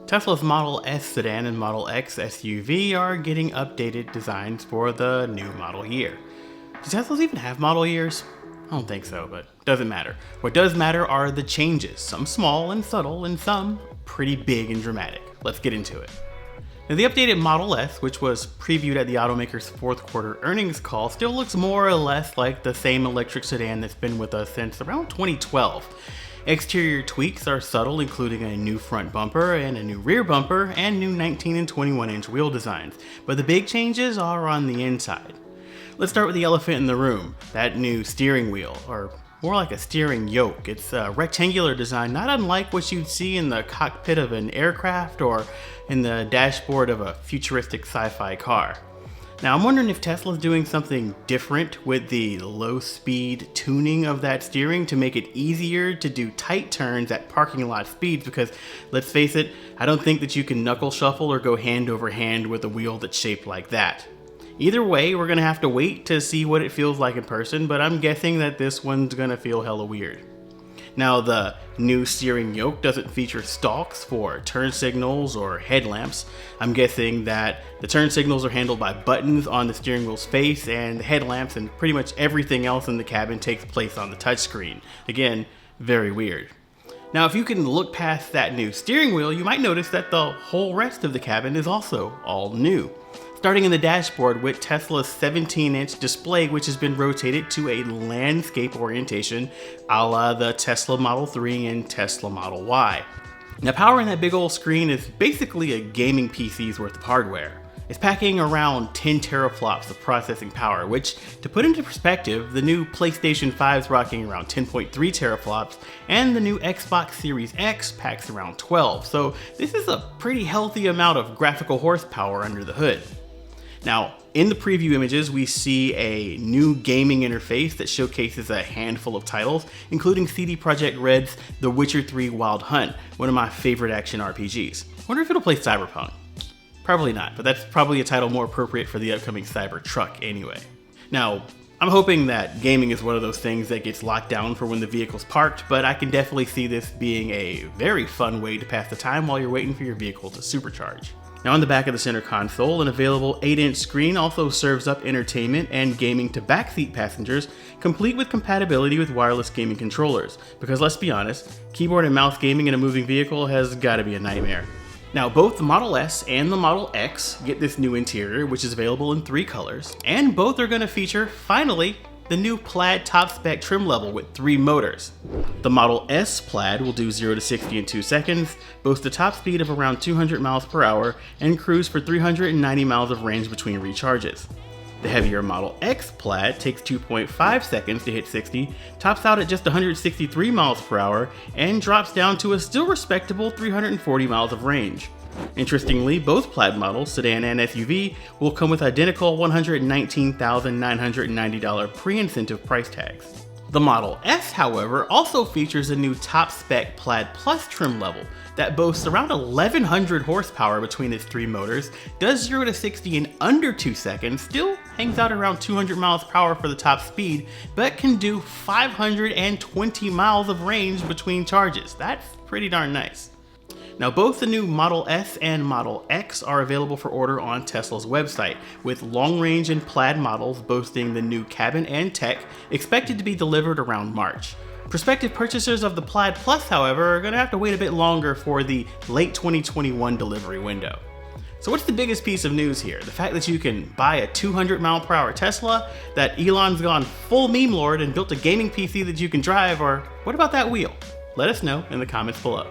Tesla's Model S sedan and Model X SUV are getting updated designs for the new model year. Do Teslas even have model years? I don't think so, but doesn't matter. What does matter are the changes, some small and subtle and some pretty big and dramatic. Let's get into it. Now, the updated Model S, which was previewed at the automaker's fourth quarter earnings call, still looks more or less like the same electric sedan that's been with us since around 2012. Exterior tweaks are subtle, including a new front bumper and a new rear bumper and new 19 and 21 inch wheel designs, but the big changes are on the inside. Let's start with the elephant in the room, that new steering wheel, or more like a steering yoke. It's a rectangular design, not unlike what you'd see in the cockpit of an aircraft or in the dashboard of a futuristic sci-fi car. Now, I'm wondering if Tesla's doing something different with the low-speed tuning of that steering to make it easier to do tight turns at parking lot speeds, because let's face it, I don't think that you can knuckle shuffle or go hand over hand with a wheel that's shaped like that. Either way, we're gonna have to wait to see what it feels like in person, but I'm guessing that this one's gonna feel hella weird. Now, the new steering yoke doesn't feature stalks for turn signals or headlamps. I'm guessing that the turn signals are handled by buttons on the steering wheel's face, and the headlamps and pretty much everything else in the cabin takes place on the touchscreen. Again, very weird. Now, if you can look past that new steering wheel, you might notice that the whole rest of the cabin is also all new. Starting in the dashboard with Tesla's 17-inch display, which has been rotated to a landscape orientation a la the Tesla Model 3 and Tesla Model Y. Now, powering that big old screen is basically a gaming PC's worth of hardware. It's packing around 10 teraflops of processing power, which, to put into perspective, the new PlayStation 5's rocking around 10.3 teraflops, and the new Xbox Series X packs around 12, so this is a pretty healthy amount of graphical horsepower under the hood. Now, in the preview images, we see a new gaming interface that showcases a handful of titles, including CD Projekt Red's The Witcher 3 Wild Hunt, one of my favorite action RPGs. Wonder if it'll play Cyberpunk. Probably not, but that's probably a title more appropriate for the upcoming Cybertruck anyway. Now, I'm hoping that gaming is one of those things that gets locked down for when the vehicle's parked, but I can definitely see this being a very fun way to pass the time while you're waiting for your vehicle to supercharge. Now, on the back of the center console, an available 8-inch screen also serves up entertainment and gaming to backseat passengers, complete with compatibility with wireless gaming controllers, because let's be honest, keyboard and mouse gaming in a moving vehicle has gotta be a nightmare. Now, both the Model S and the Model X get this new interior, which is available in 3 colors, and both are gonna feature, finally, the new Plaid top spec trim level with 3 motors. The Model S Plaid will do 0 to 60 in 2 seconds, boast a top speed of around 200 miles per hour, and cruise for 390 miles of range between recharges. The heavier Model X Plaid takes 2.5 seconds to hit 60, tops out at just 163 miles per hour, and drops down to a still respectable 340 miles of range. Interestingly, both Plaid models, sedan and SUV, will come with identical $119,990 pre-incentive price tags. The Model S, however, also features a new top-spec Plaid Plus trim level that boasts around 1,100 horsepower between its 3 motors, does 0 to 60 in under 2 seconds, still hangs out around 200 miles per hour for the top speed, but can do 520 miles of range between charges. That's pretty darn nice. Now, both the new Model S and Model X are available for order on Tesla's website, with long-range and Plaid models boasting the new cabin and tech expected to be delivered around March. Prospective purchasers of the Plaid Plus, however, are going to have to wait a bit longer for the late 2021 delivery window. So what's the biggest piece of news here? The fact that you can buy a 200 mile per hour Tesla, that Elon's gone full meme lord and built a gaming PC that you can drive, or what about that wheel? Let us know in the comments below.